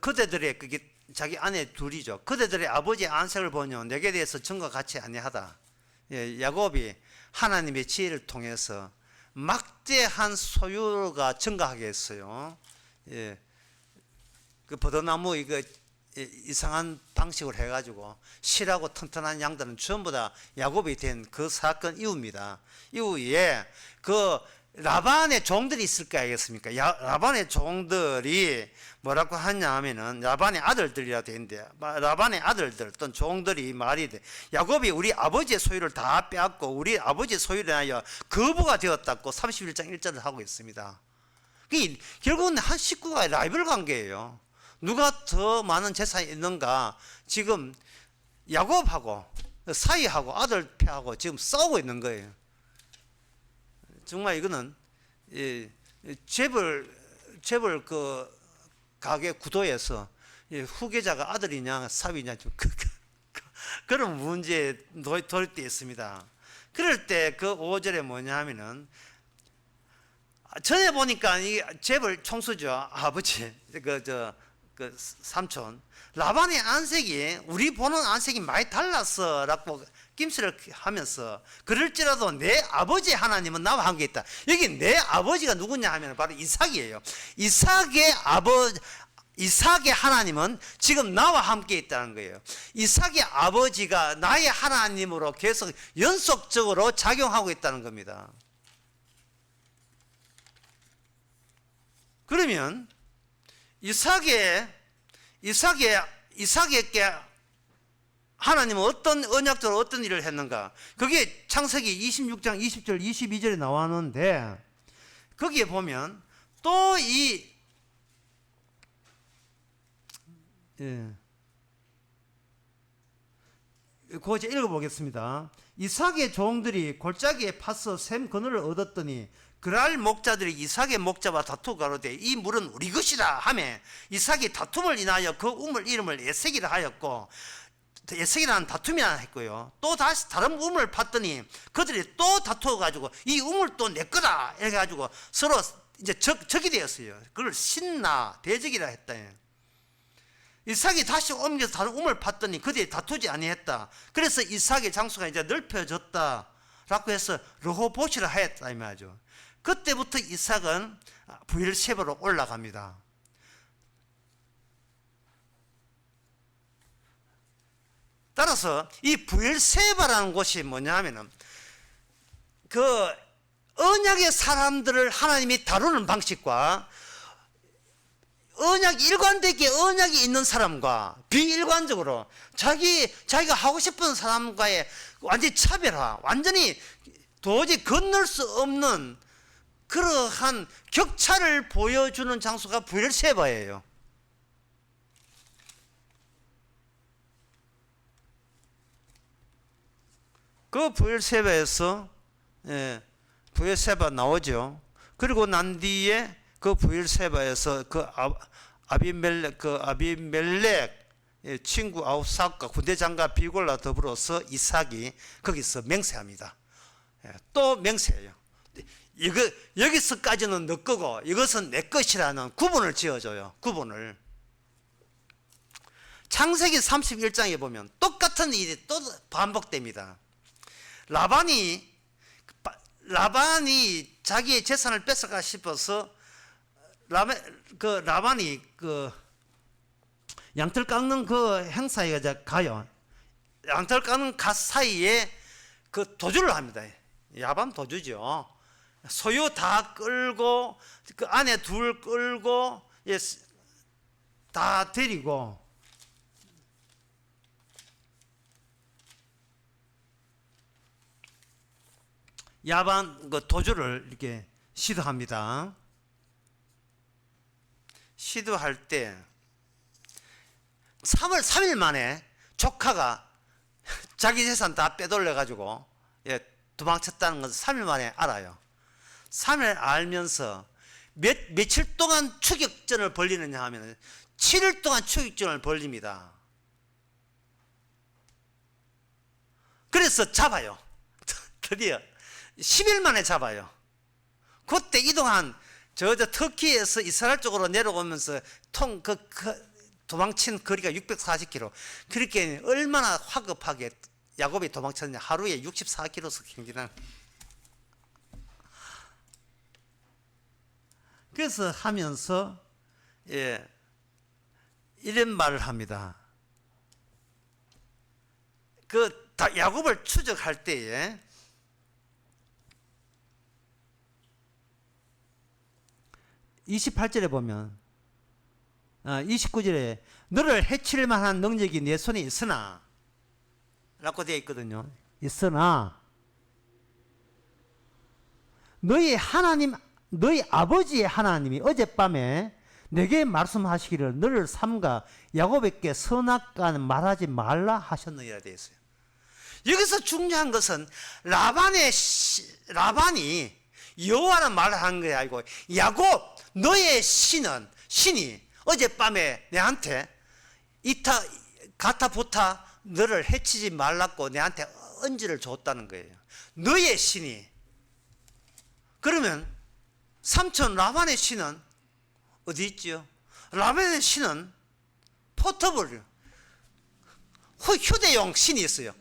그대들의 그게 자기 아내 둘이죠. 그대들의 아버지의 안색을 보뇨 내게 대해서 증거 같이 아니하다. 야곱이 하나님의 지혜를 통해서 막대한 소유가 증가하게 했어요. 그 버드나무 이상한 방식으로 해가지고 실하고 튼튼한 양들은 전부 다 야곱이 된 그 사건 이후입니다. 이후에 그 라반의 종들이 있을 거 아니겠습니까? 라반의 종들이 뭐라고 하냐 하면은 라반의 아들들이라 되는데, 라반의 아들들 또는 종들이 말이 돼. 야곱이 우리 아버지의 소유를 다 빼앗고 우리 아버지의 소유를 하여 거부가 되었다고 31장 1절을 하고 있습니다. 결국은 한 식구가 라이벌 관계예요. 누가 더 많은 재산이 있는가? 지금 야곱하고 사이하고 아들 패하고 지금 싸우고 있는 거예요. 정말 이거는 재벌 그 가게 구도에서 후계자가 아들이냐 사위냐 좀 그런 문제에 돌입돼 있습니다. 그럴 때 그 5절에 뭐냐 하면은, 전에 보니까 이 재벌 총수죠. 아버지 그 삼촌 라반의 안색이 우리 보는 안색이 많이 달랐어라고 낌새를 하면서, 그럴지라도 내 아버지 하나님은 나와 함께 있다. 여기 내 아버지가 누구냐 하면 바로 이삭이에요. 이삭의 하나님은 지금 나와 함께 있다는 거예요. 이삭의 아버지가 나의 하나님으로 계속 연속적으로 작용하고 있다는 겁니다. 그러면 이삭에게 하나님은 어떤 언약적으로 어떤 일을 했는가? 그게 창세기 26장 20절 22절에 나왔는데, 거기에 보면 또 그거 이제 읽어보겠습니다. 이삭의 종들이 골짜기에 파서 샘 그늘을 얻었더니 그랄 목자들이 이삭의 목자와 다투고 가로되 이 물은 우리 것이라 하며 이삭이 다툼을 인하여 그 우물 이름을 에색이라 하였고 에색이라는 다툼이라 했고요. 또 다시 다른 우물을 팠더니 그들이 또 다투어가지고 이 우물 또 내 거다 해가지고 서로 이제 적이 되었어요. 그걸 신나 대적이라 했다. 이삭이 다시 옮겨서 다른 우물을 팠더니 그들이 다투지 아니했다. 그래서 이삭의 장소가 이제 넓혀졌다라고 해서 르호봇이라 하였다 이 말이죠. 그때부터 이삭은 브엘셰바로 올라갑니다. 따라서 이 브엘셰바라는 곳이 뭐냐 하면은 그 언약의 사람들을 하나님이 다루는 방식과 언약 일관되게 언약이 있는 사람과 비일관적으로 자기가 하고 싶은 사람과의 완전히 차별화, 완전히 도저히 건널 수 없는 그러한 격차를 보여주는 장소가 브엘셰바예요. 그 브엘셰바에서 브엘셰바 나오죠. 그리고 난 뒤에 그 브엘셰바에서 그 아비멜렉 친구 아우삭과 군대장과 비골라 더불어서 이삭이 거기서 맹세합니다. 또 맹세해요. 여기서까지는 너 거고 이것은 내 것이라는 구분을 지어줘요. 구분을. 창세기 31장에 보면 똑같은 일이 또 반복됩니다. 라반이 자기의 재산을 뺏어가 싶어서 라반이 양털 깎는 그 행사에 가요. 양털 깎는 사이에 그 도주를 합니다. 야밤 도주죠. 소유 다 끌고 그 안에 둘 끌고 다 데리고 야반 그 도주를 이렇게 시도합니다. 시도할 때 3일 만에 조카가 자기 재산 다 빼돌려 가지고 도망쳤다는 것을 3일 만에 알아요. 3일 알면서 며칠 동안 추격전을 벌리느냐 하면 7일 동안 추격전을 벌립니다. 그래서 잡아요. 드디어 10일 만에 잡아요. 그때 이동한 저 터키에서 이스라엘 쪽으로 내려오면서 도망친 거리가 640km. 그렇게 얼마나 화급하게 야곱이 도망쳤냐. 하루에 64km씩 행진하는. 그래서 하면서 이런 말을 합니다. 야곱을 추적할 때에 28절에 보면 29절에 너를 해칠 만한 능력이 내 손에 있으나 라고 되어 있거든요. 있으나 너희 아버지의 하나님이 어젯밤에 내게 말씀하시기를 너를 삼가 야곱에게 선악과는 말하지 말라 하셨느니라 되어 있어요. 여기서 중요한 것은 라반이 여호와는 말을 하는 게 아니고 야곱 너의 신이 어젯밤에 내한테 가타부타 너를 해치지 말라고 내한테 언지를 줬다는 거예요. 너의 신이. 그러면 삼촌 라반의 신은 어디 있죠? 라반의 신은 포터블 휴대용 신이 있어요.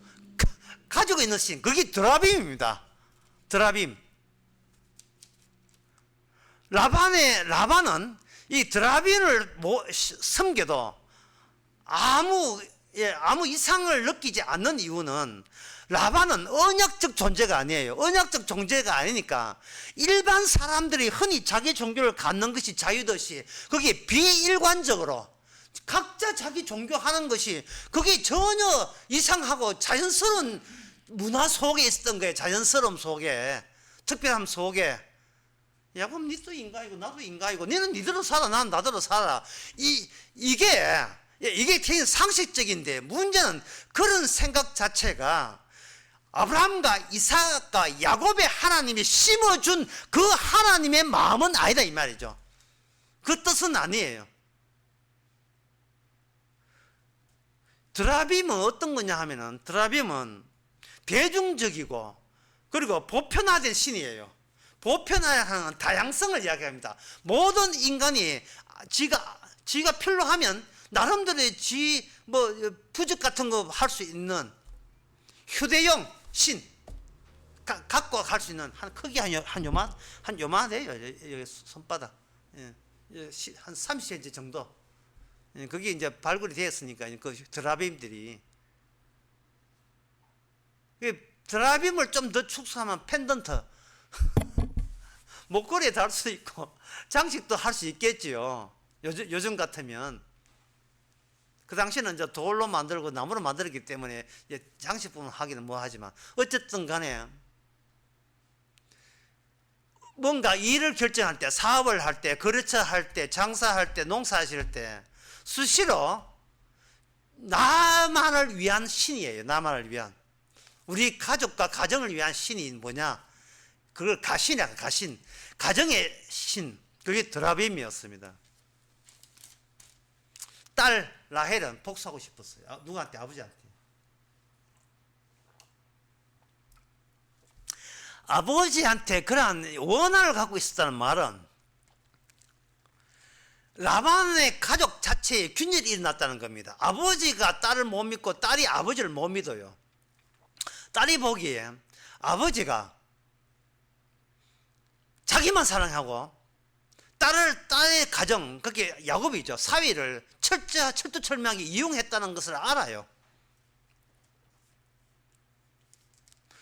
가지고 있는 신, 그게 드라빔입니다. 드라빔. 라반은 이 드라빔을 섬겨도 아무 이상을 느끼지 않는 이유는 라반은 언약적 존재가 아니에요. 언약적 존재가 아니니까 일반 사람들이 흔히 자기 종교를 갖는 것이 자유듯이 그게 비일관적으로 각자 자기 종교하는 것이 그게 전혀 이상하고 자연스러운 문화 속에 있었던 거예요. 자연스러움 속에, 특별함 속에. 야, 그럼 니도 인간이고 나도 인간이고 니는 니대로 살아, 난 나대로 살아. 이게 예, 이게 굉장히 상식적인데 문제는 그런 생각 자체가 아브라함과 이삭과 야곱의 하나님이 심어준 그 하나님의 마음은 아니다 이 말이죠. 그 뜻은 아니에요. 드라빔은 어떤 거냐 하면은 드라빔은 대중적이고 그리고 보편화된 신이에요. 보편화하는 다양성을 이야기합니다. 모든 인간이 지가 필요하면 나름대로의 부적 같은 거 할 수 있는 휴대용 신 갖고 갈 수 있는 한 크기 한 요만해요. 여기 손바닥 한 30cm 정도. 그게 이제 발굴이 되었으니까 그 드라빔들이 드라빔을 좀 더 축소하면 펜던트 목걸이에 달 수 있고 장식도 할 수 있겠지요. 요즘 같으면 그 당시에는 이제 돌로 만들고 나무로 만들었기 때문에 장식 부분 하기는 하지만 어쨌든 간에 뭔가 일을 결정할 때, 사업을 할 때, 거래처할 때, 장사할 때, 농사하실 때 수시로 나만을 위한 신이에요. 나만을 위한 우리 가족과 가정을 위한 신이 뭐냐? 그걸 가신이야. 가신 가정의 신 그게 드라빔이었습니다. 딸 라헬은 복수하고 싶었어요. 누구한테? 아버지한테. 아버지한테 그러한 원한을 갖고 있었다는 말은 라반의 가족 자체에 균열이 일어났다는 겁니다. 아버지가 딸을 못 믿고 딸이 아버지를 못 믿어요. 딸이 보기에 아버지가 자기만 사랑하고 딸의 가정, 그게 야곱이죠. 사위를 철두철미하게 이용했다는 것을 알아요.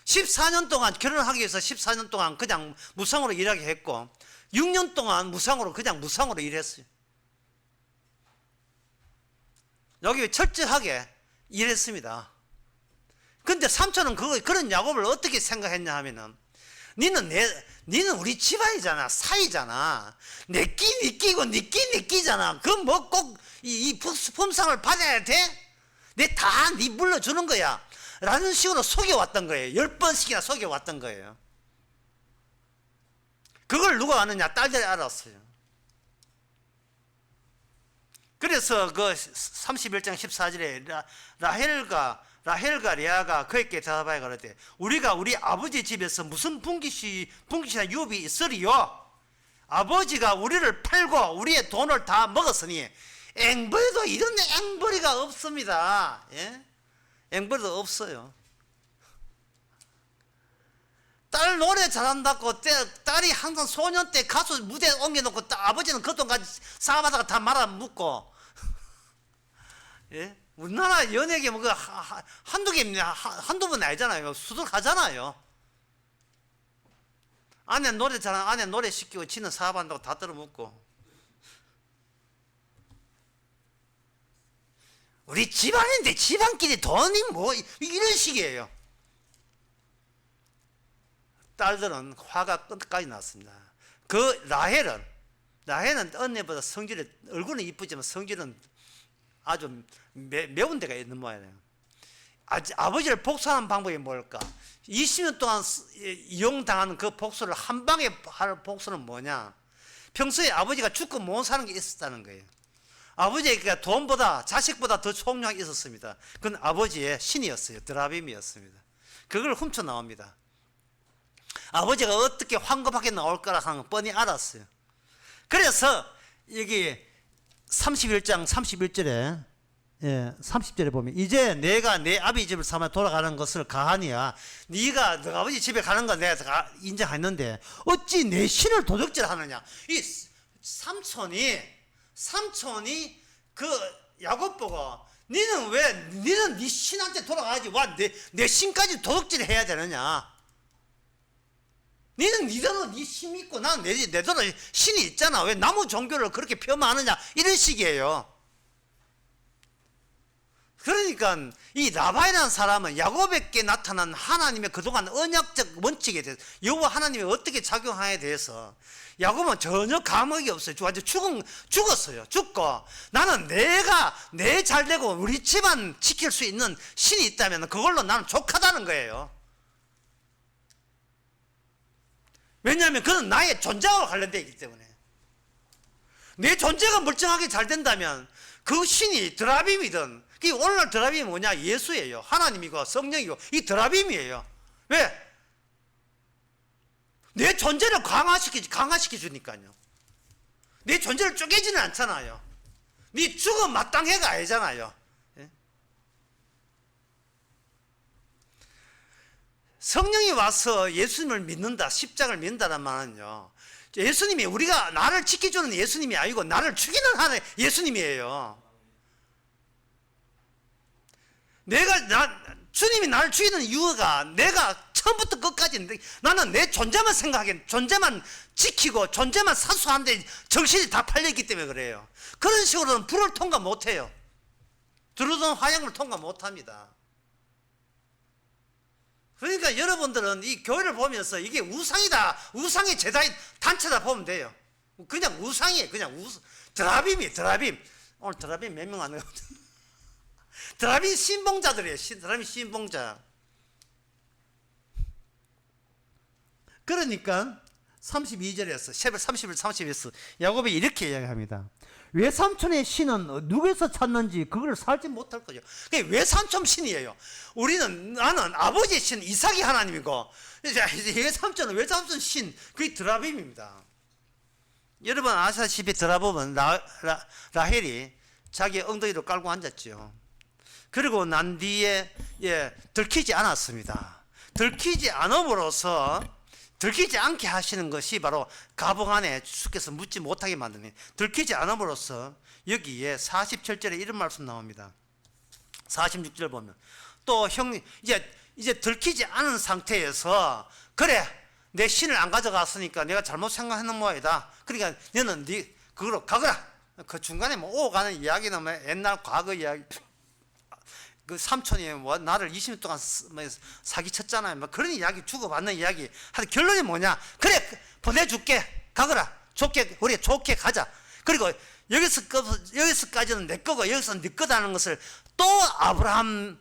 14년 동안 결혼하기 위해서 14년 동안 그냥 무상으로 일하게 했고 6년 동안 그냥 무상으로 일했어요. 여기 철저하게 일했습니다. 근데 삼촌은 그런 야곱을 어떻게 생각했냐 하면은 니는 우리 집안이잖아. 사이잖아. 내 끼 니 끼고 니 끼 니 끼잖아. 그럼 뭐 꼭 이 품상을 받아야 돼? 내 다 니 물러주는 거야. 라는 식으로 속여왔던 거예요. 10번씩이나 속여왔던 거예요. 그걸 누가 아느냐? 딸들이 알았어요. 그래서 그 31장 14절에 라헬과 레아가 그에게 대답하여 가로되 우리가 우리 아버지 집에서 무슨 분깃이나 유업이 있으리요? 아버지가 우리를 팔고 우리의 돈을 다 먹었으니 앵벌이도 이런 앵벌이가 없습니다. 예? 앵벌이도 없어요. 딸 노래 잘한다고 딸이 항상 소년 때 가수 무대에 옮겨놓고 아버지는 그 돈까지 싸가다가 다 말아먹고 예? 우리나라 연예계 뭐 한두 개입니다. 한두 번 아니잖아요. 수두하잖아요. 아내 노래 잘하는 아내 노래 시키고 지는 사업한다고 다 떨어먹고 우리 집안인데 집안끼리 돈이 뭐 이런 식이에요. 딸들은 화가 끝까지 났습니다. 그 라헬은 언니보다 얼굴은 이쁘지만 성질은 아주 매운 데가 있는 모양이에요. 아버지를 복수하는 방법이 뭘까? 20년 동안 이용당하는 그 복수를 한 방에 할 복수는 뭐냐? 평소에 아버지가 죽고 못 사는 게 있었다는 거예요. 아버지가 돈보다 자식보다 더 총량이 있었습니다. 그건 아버지의 신이었어요. 드라빔이었습니다. 그걸 훔쳐 나옵니다. 아버지가 어떻게 황급하게 나올 거라 하는 걸 뻔히 알았어요. 그래서 여기 31장 31절에 30절에 보면 이제 내가 내 아버지 집을 삼아 돌아가는 것을 가하니야 네가 너 아버지 집에 가는 건 내가 인정했는데 어찌 내 신을 도적질하느냐. 이 삼촌이 그 야곱 보고 니는 네 신한테 돌아가야지 와 내 신까지 도둑질 해야 되느냐. 니는 니대로 네 신 믿고 나는 내대로 신이 있잖아. 왜 나무 종교를 그렇게 폄하하느냐. 이런 식이에요. 그러니까 이 라반이라는 사람은 야곱에게 나타난 하나님의 그동안 언약적 원칙에 대해서, 여호와 하나님이 어떻게 작용하에 대해서 야곱은 전혀 감흥이 없어요. 완전 죽었어요. 죽고, 나는 내가 내 잘되고 우리 집안 지킬 수 있는 신이 있다면 그걸로 나는 족하다는 거예요. 왜냐하면 그는 나의 존재와 관련되어 있기 때문에. 내 존재가 멀쩡하게 잘 된다면 그 신이 드라빔이든, 오늘날 드라빔이 뭐냐? 예수예요. 하나님이고 성령이고 이 드라빔이에요. 왜? 내 존재를 강화시켜 주니까요. 내 존재를 쪼개지는 않잖아요. 네 죽음 마땅해가 아니잖아요. 예? 성령이 와서 예수님을 믿는다, 십자가를 믿는다는 말은요, 예수님이, 우리가 나를 지켜주는 예수님이 아니고 나를 죽이는 하나님 예수님이에요. 주님이 나를 죽이는 이유가, 내가 처음부터 끝까지 나는 내 존재만 생각해, 존재만 지키고 존재만 사수하는데 정신이 다 팔려있기 때문에 그래요. 그런 식으로는 불을 통과 못해요. 들어오던 화약을 통과 못합니다. 그러니까 여러분들은 이 교회를 보면서 이게 우상이다, 우상의 제자인 단체다 보면 돼요. 그냥 우상이에요. 그냥 드라빔이에요. 드라빔. 오늘 드라빔 몇 명 안 해요? 드라빔 신봉자들이에요. 드라빔 신봉자. 그러니까 32절에서 새벽 30일 30에서 야곱이 이렇게 이야기합니다. 외삼촌의 신은 누구에서 찾는지 그걸 살지 못할 거죠. 그게 외삼촌 신이에요. 나는 아버지의 신 이삭이 하나님이고, 외삼촌은 신, 그게 드라빔입니다. 여러분 아시다시피 드라빔은 라헬이 자기 엉덩이로 깔고 앉았죠. 그리고 난 뒤에 들키지 않았습니다. 들키지 않게 하시는 것이 바로 가봉 안에 주께서 묻지 못하게 만드는, 들키지 않음으로써 여기에 47절에 이런 말씀 나옵니다. 46절 보면 또 이제 들키지 않은 상태에서, 그래 내 신을 안 가져갔으니까 내가 잘못 생각하는 모양이다. 그러니까 너는 그거로 가거라. 그 중간에 오가는 이야기는 옛날 과거 이야기, 그 삼촌이 나를 20년 동안 사기쳤잖아요. 그런 이야기, 주고받는 이야기. 하여튼 결론이 뭐냐? 그래, 보내줄게. 가거라. 우리 좋게 가자. 그리고 여기서까지는 내 거고 여기서는 네 거다는 것을 또 아브라함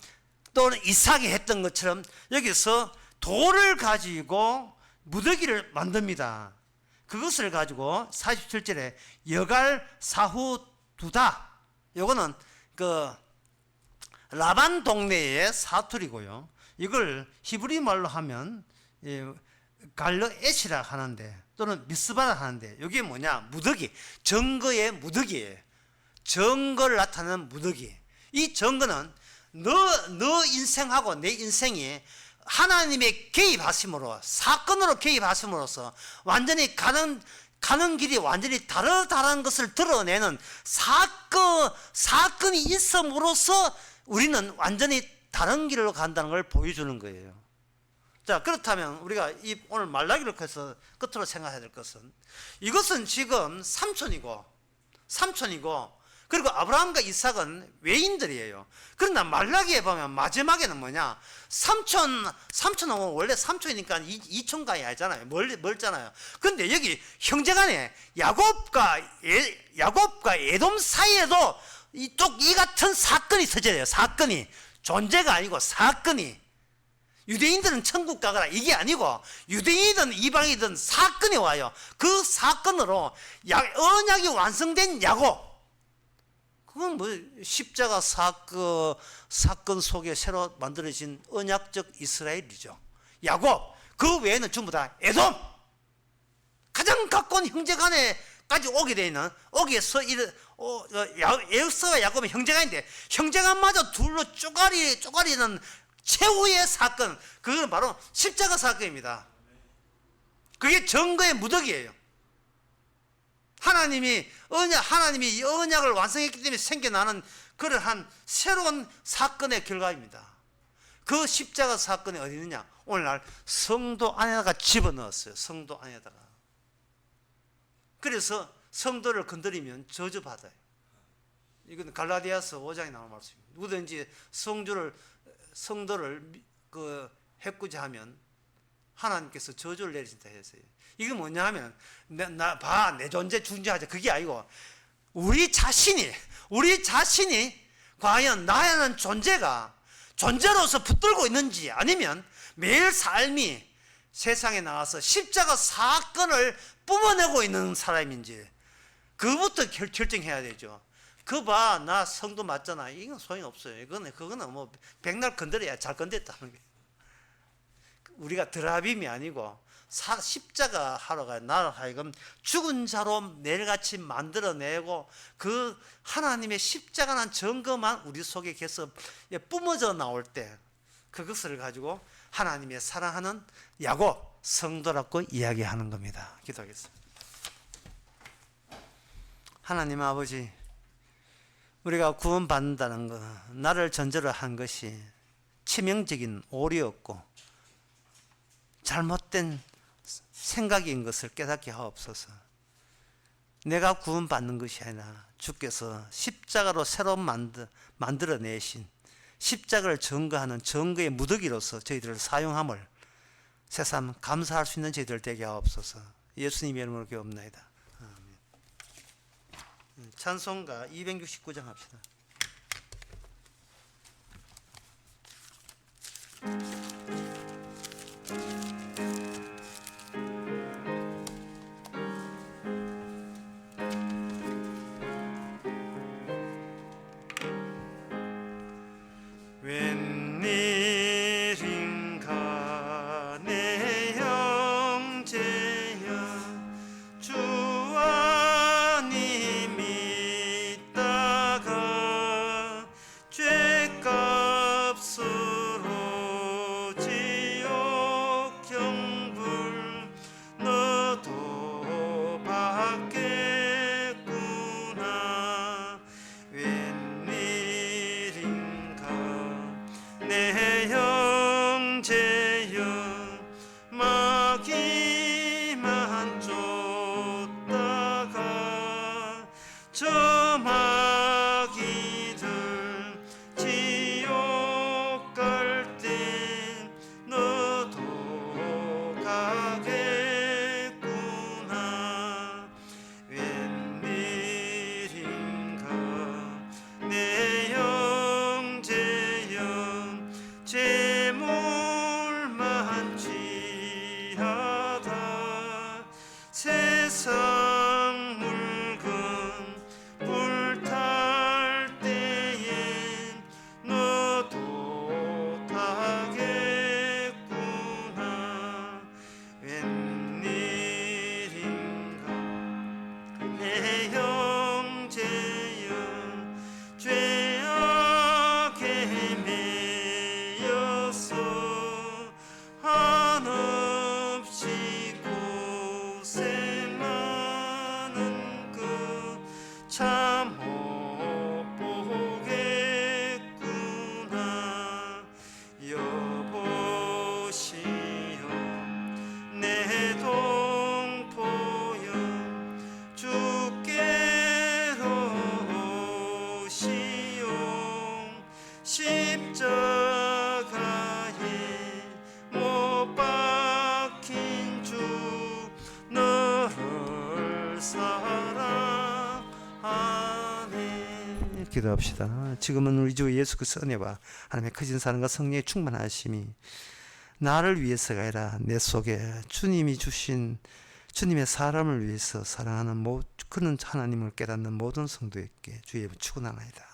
또는 이삭이 했던 것처럼 여기서 돌을 가지고 무더기를 만듭니다. 그것을 가지고 47절에 여갈 사후 두다. 요거는 라반 동네의 사투리고요. 이걸 히브리 말로 하면 갈르엣이라 하는데, 또는 미스바라 하는데, 이게 뭐냐? 무더기, 증거의 무더기예요. 증거를 나타내는 무더기. 이 증거는 너 인생하고 내 인생이 하나님의 개입하심으로, 사건으로 개입하심으로써 완전히 가는 길이 완전히 다르다는 것을 드러내는 사건이 있음으로써 우리는 완전히 다른 길로 간다는 걸 보여주는 거예요. 자, 그렇다면 우리가 오늘 말라기를 해서 끝으로 생각해야 될 것은, 이것은 지금 삼촌이고 그리고 아브라함과 이삭은 외인들이에요. 그러나 말라기에 보면 마지막에는 뭐냐? 삼촌은 원래 삼촌이니까 이촌가이 아니잖아요. 멀잖아요. 근데 여기 형제간에 야곱과 에돔 사이에도 이 같은 사건이 터져요. 사건이, 존재가 아니고 사건이. 유대인들은 천국 가거라 이게 아니고, 유대인이든 이방이든 사건이 와요. 그 사건으로 언약이 완성된 야곱. 그건 십자가 사건 속에 새로 만들어진 언약적 이스라엘이죠. 야곱. 그 외에는 전부 다 에돔. 가장 가까운 형제간에까지 오게 되는, 오기에서 에서와 야곱은 형제간인데, 형제간마저 둘로 쪼가리는 최후의 사건, 그건 바로 십자가 사건입니다. 그게 증거의 무더기예요. 하나님이 이 언약을 완성했기 때문에 생겨나는 그러한 새로운 사건의 결과입니다. 그 십자가 사건이 어디 있느냐? 오늘날 성도 안에다가 집어넣었어요. 성도 안에다가. 그래서 성도를 건드리면 저주받아요. 이건 갈라디아서 5장에 나오는 말씀입니다. 누구든지 성도를 해꾸지하면 하나님께서 저주를 내리신다 했어요. 이게 뭐냐 하면 내 존재 중지하자 그게 아니고 우리 자신이 과연 나라는 존재로서 붙들고 있는지, 아니면 매일 삶이 세상에 나와서 십자가 사건을 뿜어내고 있는 사람인지, 그부터 결정해야 되죠. 나 성도 맞잖아. 이건 소용이 없어요. 그거는 뭐 백날 건드려야 잘 건드렸다는 게. 우리가 드라빔이 아니고 십자가 하러 가요. 나를 하여금 죽은 자로 매일같이 만들어내고 그 하나님의 십자가란 증거만 우리 속에 계속 뿜어져 나올 때 그것을 가지고 하나님의 사랑하는 성도라고 이야기하는 겁니다. 기도하겠습니다. 하나님 아버지, 우리가 구원받는다는 것, 나를 전제로 한 것이 치명적인 오류였고 잘못된 생각인 것을 깨닫게 하옵소서. 내가 구원받는 것이 아니라 주께서 십자가로 새로 만들어내신 십자가를 증거하는 증거의 무더기로서 저희들을 사용함을 새삼 감사할 수 있는 저희들 되게 하옵소서. 예수님의 이름으로 기도합나이다. 아멘. 찬송가 269장 합시다. 웬일인가 내 형제여 주 안에 믿다가 죄값으로 지옥 경불 너도 받겠구나. 내 형제여 마귀만 쫓다가 저 마귀들 지옥 갈 때 너도 가겠구나. 웬일인가 내 형제여 재물만 취하다 세상 물건 불탈 때에 너도 타겠구나. 웬일인가 내 형제여 죄악에 한없이 고생 많은 참 못 보겠구나. 여보시오 내 동포여 주께로 오시오. 십자가에 못 박힌 주 너를 사랑하네. 기도합시다. 지금은 우리 주 예수 그리스도의 은혜와 하나님의 크신 사랑과 성령의 충만하심이 나를 위해서가 아니라 내 속에 주님이 주신 주님의 사람을 위해서 사랑하는 그런 하나님을 깨닫는 모든 성도에게 주의 축원하나이다.